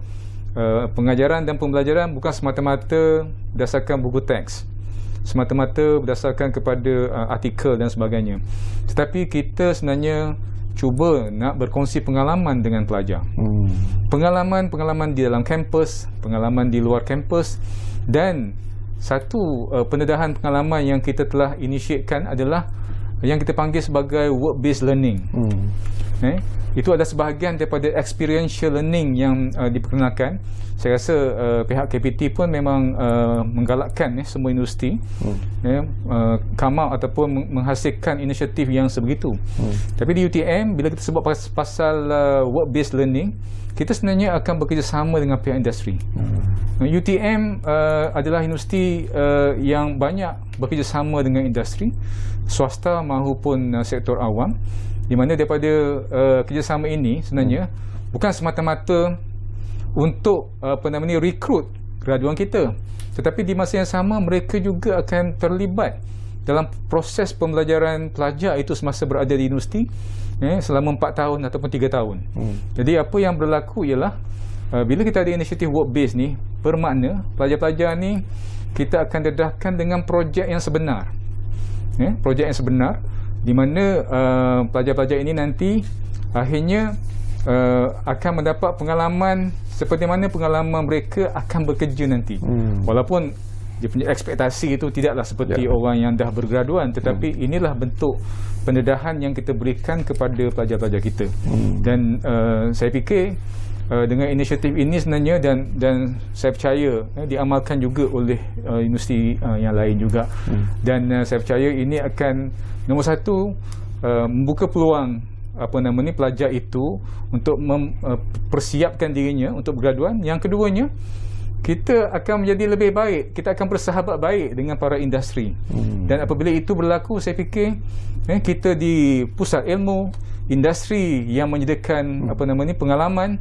pengajaran dan pembelajaran bukan semata-mata berdasarkan buku teks, semata-mata berdasarkan kepada artikel dan sebagainya, tetapi kita sebenarnya cuba nak berkongsi pengalaman dengan pelajar. Pengalaman di dalam kampus, pengalaman di luar kampus, dan satu pendedahan pengalaman yang kita telah initiatekan adalah yang kita panggil sebagai work-based learning. Itu adalah sebahagian daripada experiential learning yang diperkenalkan. Saya rasa pihak KPT pun memang menggalakkan semua universiti come out ataupun menghasilkan inisiatif yang sebegitu. Tapi di UTM, bila kita sebut pasal work-based learning, kita sebenarnya akan bekerjasama dengan pihak industri. UTM adalah universiti yang banyak bekerjasama dengan industri, swasta maupun sektor awam, di mana daripada kerjasama ini sebenarnya bukan semata-mata untuk rekrut graduan kita, tetapi di masa yang sama mereka juga akan terlibat dalam proses pembelajaran pelajar itu semasa berada di universiti selama 4 tahun ataupun 3 tahun. Jadi apa yang berlaku ialah bila kita ada inisiatif work base ni, bermakna pelajar-pelajar ni kita akan dedahkan dengan projek yang sebenar. Projek yang sebenar di mana pelajar-pelajar ini nanti akhirnya akan mendapat pengalaman seperti mana pengalaman mereka akan bekerja nanti. Walaupun dia punya ekspektasi itu tidaklah seperti orang yang dah bergraduan, tetapi inilah bentuk pendedahan yang kita berikan kepada pelajar-pelajar kita. Dan saya fikir dengan inisiatif ini sebenarnya dan saya percaya diamalkan juga oleh universiti yang lain juga. Dan saya percaya ini akan nombor satu membuka peluang pelajar itu untuk mempersiapkan dirinya untuk bergraduan. Yang keduanya, kita akan menjadi lebih baik, kita akan bersahabat baik dengan para industri. Dan apabila itu berlaku, saya fikir kita di pusat ilmu, industri yang menyediakan pengalaman,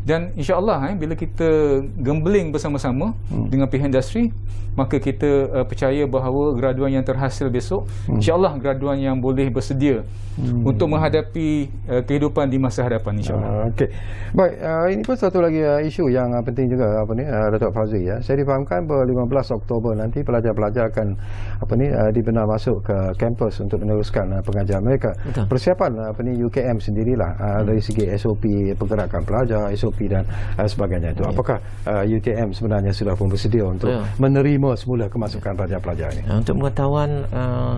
dan insya-Allah bila kita gambling bersama-sama dengan pihak industri, maka kita percaya bahawa graduan yang terhasil besok insya-Allah graduan yang boleh bersedia untuk menghadapi kehidupan di masa hadapan, insya-Allah. Okey. Baik, ini pun satu lagi isu yang penting juga Datuk Fazli ya. Saya difahamkan pada 15 Oktober nanti pelajar-pelajar akan dibenar masuk ke kampus untuk meneruskan pengajaran mereka. Betul. Persiapan UKM sendirilah dari segi SOP pergerakan pelajar, SOP dan sebagainya itu. Apakah UTM sebenarnya sudah pun bersedia untuk menerima semula kemasukan pelajar-pelajar ini? Untuk pengetahuan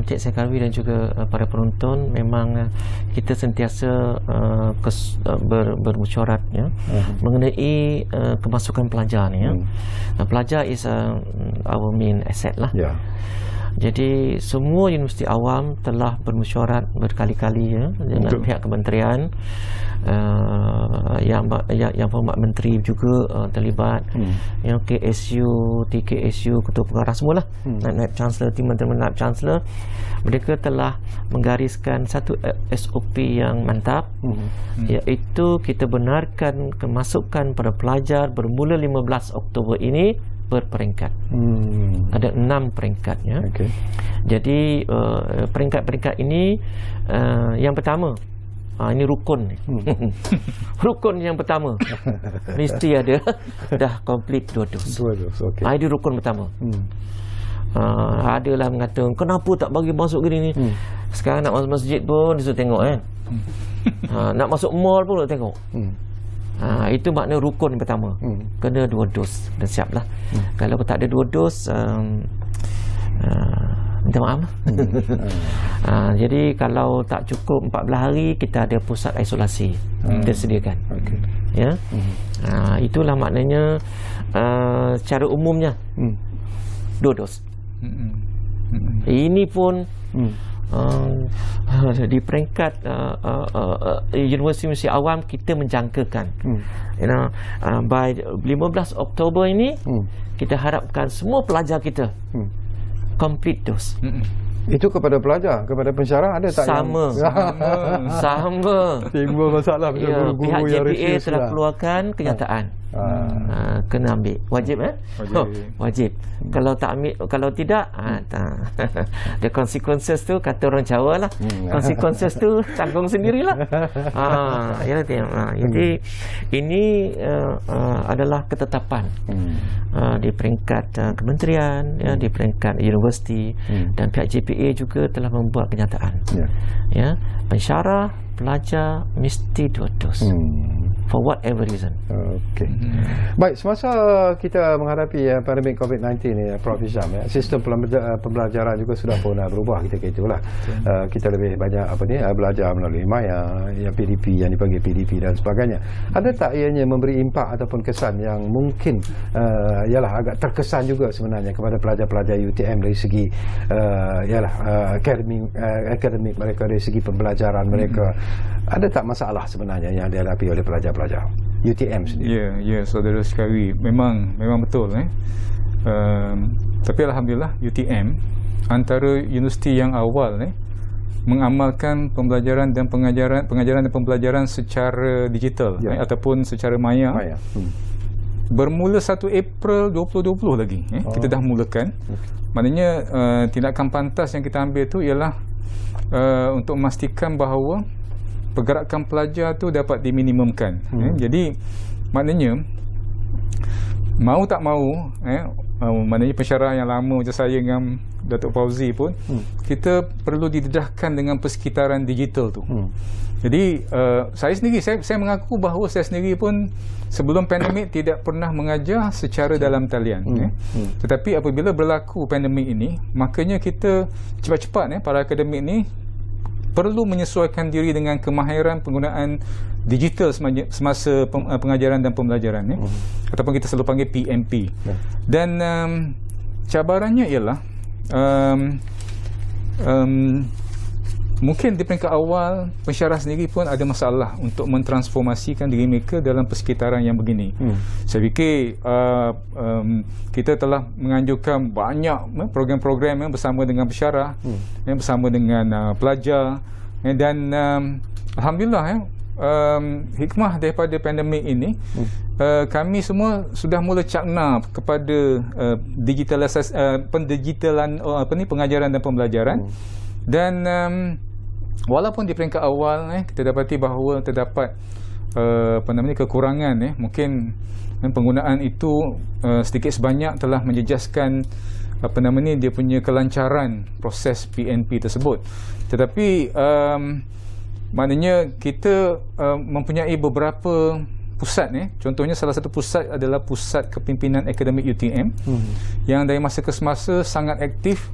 Cik Syikawi dan juga para penonton, memang kita sentiasa bermusyawarat mengenai kemasukan pelajar ni. Pelajar is our main asset lah. Jadi semua universiti awam telah bermusyawarat berkali-kali dengan pihak kementerian, yang Berhormat Menteri juga terlibat, KSU, TKSU, Ketua Pengarah semualah, Naib Chancellor, teman-teman Naib Chancellor, mereka telah menggariskan satu SOP yang mantap, iaitu kita benarkan kemasukan para pelajar bermula 15 Oktober ini berperingkat. Ada 6 peringkatnya. Jadi peringkat-peringkat ini, yang pertama, ini rukun ni. Rukun yang pertama mesti ada dah komplit 2 dos. Ini rukun pertama. Adalah mengatakan, kenapa tak bagi masuk gini ni? Sekarang nak masuk masjid pun disuruh tengok nak masuk mall pun nak tengok. Itu makna rukun yang pertama. Kena 2 dos. Dah siap lah. Kalau tak ada 2 dos, minta maaf lah. Jadi kalau tak cukup 14 hari, kita ada pusat isolasi kita sediakan. Ya. Itulah maknanya secara umumnya 2 dos. Ini pun di peringkat universiti awam kita menjangkakan by 15 Oktober ini kita harapkan semua pelajar kita complete dos. Itu kepada pelajar, kepada pensyarah ada tak? Sama. Timbul masalah ya, pihak JPA telah keluarkan kenyataan. Kena ambil. Wajib wajib. Kalau tak ambil, kalau tidak, the consequences tu, kata orang Jawa lah, consequences tu tanggung sendirilah. Jadi ini adalah ketetapan di peringkat kementerian, di peringkat universiti, dan pihak JPA juga telah membuat kenyataan. Ya, pensyarah, pelajar mesti 2 dos. For whatever reason. Okey. Baik, semasa kita menghadapi pandemik COVID-19 ni, Prof Hisham, sistem pembelajaran juga sudah pun berubah kita itulah. Kita lebih banyak belajar melalui Maya, yang PDP, yang dipanggil PDP dan sebagainya. Ada tak ianya memberi impak ataupun kesan yang mungkin ialah agak terkesan juga sebenarnya kepada pelajar-pelajar UTM dari segi akademik mereka, dari segi pembelajaran mereka? Ada tak masalah sebenarnya yang dihadapi oleh pelajar-pelajar UTM sendiri? Ya, saudara sekali, memang betul. Tapi alhamdulillah UTM antara universiti yang awal mengamalkan pembelajaran dan pengajaran dan pembelajaran secara digital ataupun secara maya. Bermula 1 April 2020 lagi kita dah mulakan. Maknanya tindakan pantas yang kita ambil tu ialah untuk memastikan bahawa pergerakan pelajar tu dapat diminimumkan. Jadi maknanya mau tak mau, maknanya pensyarah yang lama macam saya dengan Datuk Fauzi pun, kita perlu didedahkan dengan persekitaran digital tu. Jadi saya sendiri, saya mengaku bahawa saya sendiri pun sebelum pandemik tidak pernah mengajar secara dalam talian. Tetapi apabila berlaku pandemik ini, makanya kita cepat-cepat para akademik ni perlu menyesuaikan diri dengan kemahiran penggunaan digital semasa pengajaran dan pembelajaran ataupun kita selalu panggil PMP. Dan cabarannya ialah mungkin di peringkat awal pensyarah sendiri pun ada masalah untuk mentransformasikan diri mereka dalam persekitaran yang begini. Saya fikir kita telah menganjurkan banyak program-program bersama dengan pensyarah, bersama dengan pelajar, dan alhamdulillah hikmah daripada pandemik ini, kami semua sudah mula cakna kepada pendigitalan pengajaran dan pembelajaran. Dan walaupun di peringkat awal kita dapati bahawa terdapat kekurangan, mungkin penggunaan itu sedikit sebanyak telah menjejaskan dia punya kelancaran proses PNP tersebut. Tetapi maknanya kita mempunyai beberapa pusat. Contohnya salah satu pusat adalah Pusat Kepimpinan Akademik UTM yang dari masa ke semasa sangat aktif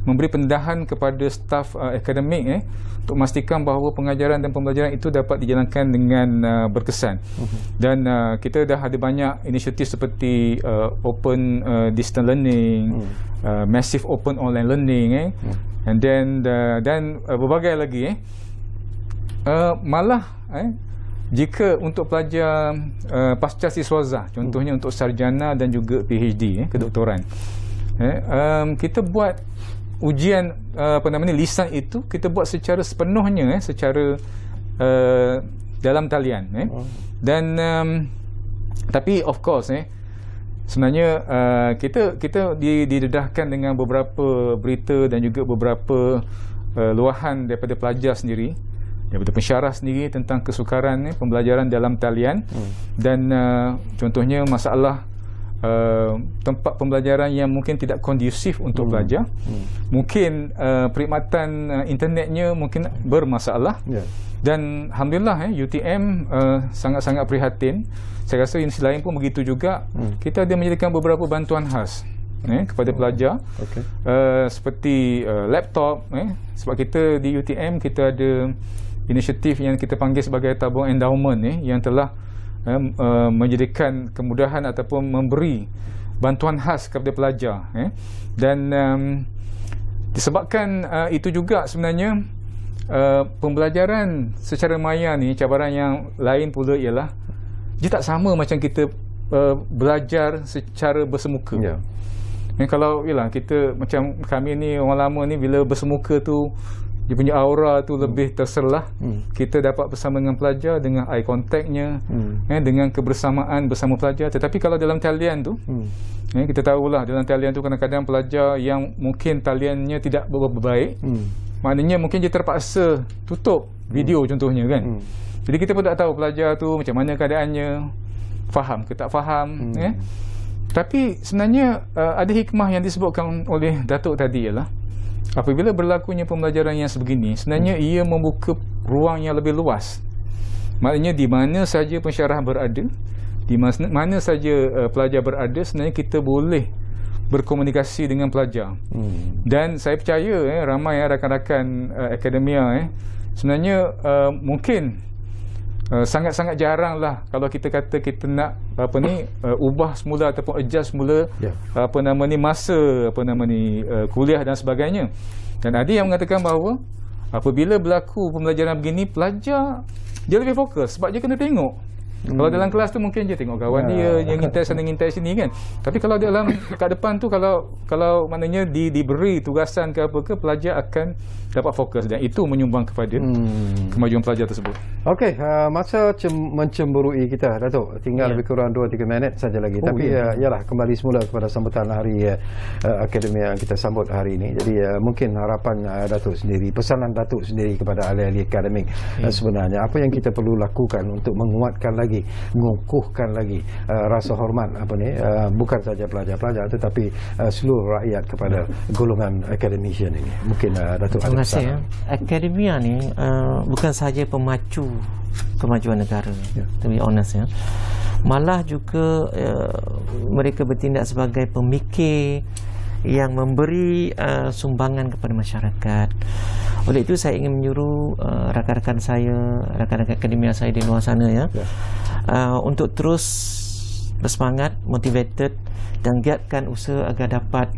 memberi pendedahan kepada staf akademik untuk memastikan bahawa pengajaran dan pembelajaran itu dapat dijalankan dengan berkesan. Dan kita dah ada banyak inisiatif seperti open distance learning, massive open online learning, and then dan berbagai lagi. Malah jika untuk pelajar pasca siswaza, contohnya untuk sarjana dan juga PhD, kedoktoran, kita buat ujian lisan itu kita buat secara sepenuhnya secara dalam talian. Dan tapi of course sebenarnya kita didedahkan dengan beberapa berita dan juga beberapa luahan daripada pelajar sendiri, daripada pensyarah sendiri tentang kesukaran pembelajaran dalam talian. Dan contohnya masalah tempat pembelajaran yang mungkin tidak kondusif untuk belajar. Mungkin perkhidmatan internetnya mungkin bermasalah. Dan alhamdulillah UTM sangat-sangat prihatin. Saya rasa universiti lain pun begitu juga. Kita ada menyediakan beberapa bantuan khas kepada pelajar. Seperti laptop, sebab kita di UTM kita ada inisiatif yang kita panggil sebagai tabung endowment, yang telah menjadikan kemudahan ataupun memberi bantuan khas kepada pelajar, dan disebabkan itu juga sebenarnya pembelajaran secara maya ni, cabaran yang lain pula ialah dia tak sama macam kita belajar secara bersemuka. Kalau ialah kita macam kami ni orang lama ni, bila bersemuka tu dia punya aura tu lebih terserlah. Kita dapat bersama dengan pelajar dengan eye contactnya, dengan kebersamaan bersama pelajar. Tetapi kalau dalam talian tu, kita tahulah dalam talian tu kadang-kadang pelajar yang mungkin taliannya tidak berapa baik, maknanya mungkin dia terpaksa tutup video contohnya kan. Jadi kita pun tak tahu pelajar tu macam mana keadaannya, faham ke tak faham. Tapi sebenarnya ada hikmah yang disebutkan oleh Datuk tadi ialah apabila berlakunya pembelajaran yang sebegini, sebenarnya ia membuka ruang yang lebih luas. Maknanya di mana saja pensyarah berada, di mana saja pelajar berada, sebenarnya kita boleh berkomunikasi dengan pelajar. Dan saya percaya ramai rakan-rakan akademia sebenarnya mungkin sangat-sangat jarang lah kalau kita kata kita nak ubah semula ataupun adjust semula masa kuliah dan sebagainya. Dan ada yang mengatakan bahawa apabila berlaku pembelajaran begini, pelajar dia lebih fokus sebab dia kena tengok. Kalau dalam kelas tu mungkin dia tengok kawan dia yang ngintai sana ngintai sini kan. Tapi kalau dalam kat depan tu, kalau maknanya diberi tugasan ke apa ke, pelajar akan dapat fokus, dan itu menyumbang kepada kemajuan pelajar tersebut. Okey, masa mencemburui kita Datuk, tinggal lebih kurang 2-3 minit saja lagi. Tapi ialah kembali semula kepada sambutan hari akademi yang kita sambut hari ini. Jadi mungkin harapan Datuk sendiri, pesanan Datuk sendiri kepada ahli-ahli akademik sebenarnya apa yang kita perlu lakukan untuk menguatkan lagi, mengukuhkan lagi rasa hormat bukan saja pelajar-pelajar tetapi seluruh rakyat kepada golongan academician ini. Mungkin Datuk ada pesanan. Akademia ni bukan saja pemacu kemajuan negara, to be honest malah juga mereka bertindak sebagai pemikir yang memberi sumbangan kepada masyarakat. Oleh itu saya ingin menyuruh rakan-rakan saya, rakan-rakan akademia saya di luar sana untuk terus bersemangat, motivated dan giatkan usaha agar dapat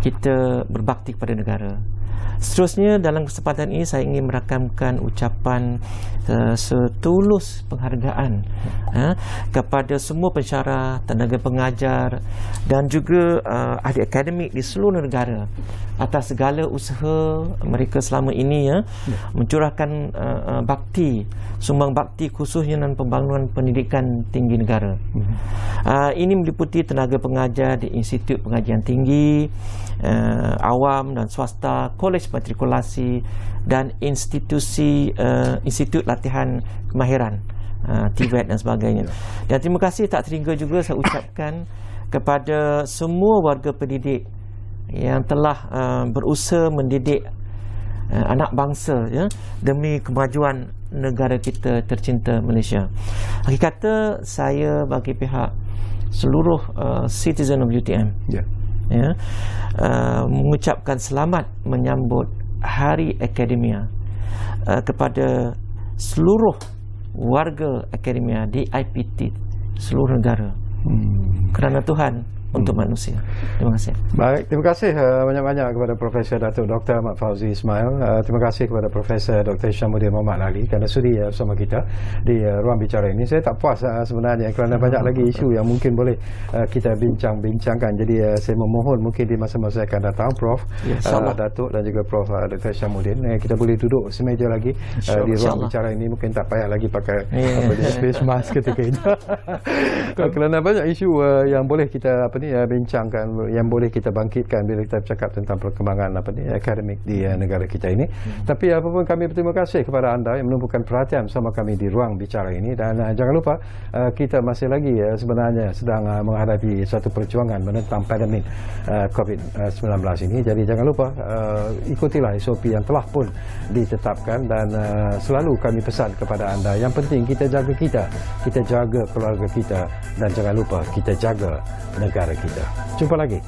kita berbakti kepada negara. Seterusnya dalam kesempatan ini saya ingin merakamkan ucapan setulus penghargaan kepada semua pensyarah, tenaga pengajar dan juga ahli akademik di seluruh negara atas segala usaha mereka selama ini mencurahkan bakti, sumbang bakti khususnya dalam pembangunan pendidikan tinggi negara. Ini meliputi tenaga pengajar di Institut Pengajian Tinggi, awam dan swasta, kolej matrikulasi dan institusi institut latihan kemahiran TVET dan sebagainya. Dan terima kasih tak terhingga juga saya ucapkan kepada semua warga pendidik yang telah berusaha mendidik anak bangsa demi kemajuan negara kita tercinta Malaysia. Hakikatnya saya bagi pihak seluruh citizen of UTM mengucapkan selamat menyambut Hari Akademia kepada seluruh warga akademia di IPT seluruh negara. Kerana Tuhan untuk manusia. Terima kasih. Baik, terima kasih banyak-banyak kepada Profesor Datuk Dr. Ahmad Fauzi Ismail. Terima kasih kepada Profesor Dr. Hishamuddin Mohamed Ali kerana sudi bersama kita di ruang bicara ini. Saya tak puas sebenarnya kerana banyak lagi isu yang mungkin boleh kita bincang-bincangkan. Jadi saya memohon mungkin di masa-masa akan datang Prof Datuk dan juga Prof Dr. Hishamuddin kita boleh duduk semeja lagi di ruang bicara ini. Mungkin tak payah lagi pakai face mask ketika itu. Kerana banyak isu yang boleh kita bincangkan, yang boleh kita bangkitkan bila kita bercakap tentang perkembangan akademik di negara kita ini. Tapi apapun, kami berterima kasih kepada anda yang menumpukan perhatian bersama kami di ruang bicara ini. Dan jangan lupa kita masih lagi sebenarnya sedang menghadapi satu perjuangan menentang pandemik COVID-19 ini. Jadi jangan lupa ikutilah SOP yang telah pun ditetapkan, dan selalu kami pesan kepada anda, yang penting kita jaga kita jaga keluarga kita, dan jangan lupa kita jaga negara negara kita. Jumpa lagi.